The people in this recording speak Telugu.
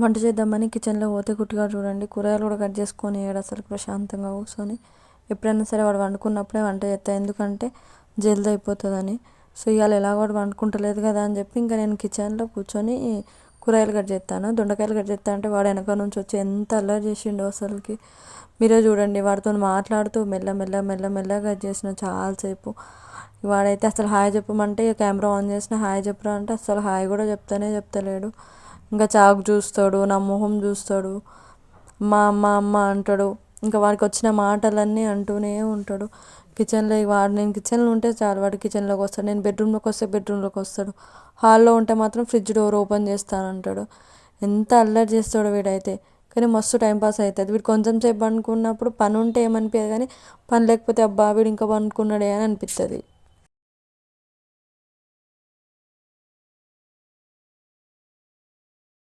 వంట చేద్దామని కిచెన్లో పోతే కుట్టిగాడు చూడండి కూరగాయలు కూడా కట్ చేసుకొని వేయడు అసలు ప్రశాంతంగా కూర్చొని. ఎప్పుడైనా సరే వాడు వండుకున్నప్పుడే వంట చేస్తా, ఎందుకంటే జల్ది అయిపోతుందని. సో ఇవాళ ఎలాగో వాడు వండుకుంటలేదు కదా అని చెప్పి ఇంకా నేను కిచెన్లో కూర్చొని కూరగాయలు కట్ చేస్తాను. దొండకాయలు కట్ చేస్తా అంటే వాడు వెనక నుంచి వచ్చి ఎంత అల్లరి చేసిండో అసలుకి. మీరే చూడండి, వాడితో మాట్లాడుతూ మెల్లగా కట్ చేసిన చాలాసేపు. వాడైతే అసలు హాయ్ చెప్పమంటే కెమెరా ఆన్ చేసిన హాయ్ చెప్పరా అంటే అసలు హాయ్ కూడా చెప్తలేడు. ఇంకా చాకు చూస్తాడు, నా మొహం చూస్తాడు, మా అమ్మ అమ్మ అంటాడు. ఇంకా వాడికి వచ్చిన మాటలన్నీ అంటూనే ఉంటాడు కిచెన్లో. నేను కిచెన్లో ఉంటే చాలు వాడు కిచెన్లోకి వస్తాడు, నేను బెడ్రూమ్లోకి వస్తే బెడ్రూమ్లోకి వస్తాడు, హాల్లో ఉంటే మాత్రం ఫ్రిడ్జ్ డోర్ ఓపెన్ చేస్తానంటాడు. ఎంత అల్లరి చేస్తాడో వీడైతే. కానీ మస్తు టైంపాస్ అవుతుంది. వీడు కొంచెం సేపు పండుకున్నప్పుడు పని ఉంటే ఏమనిపించదు, కానీ పని లేకపోతే అబ్బా వీడు ఇంకా పండుకున్నాడే అని అనిపిస్తుంది.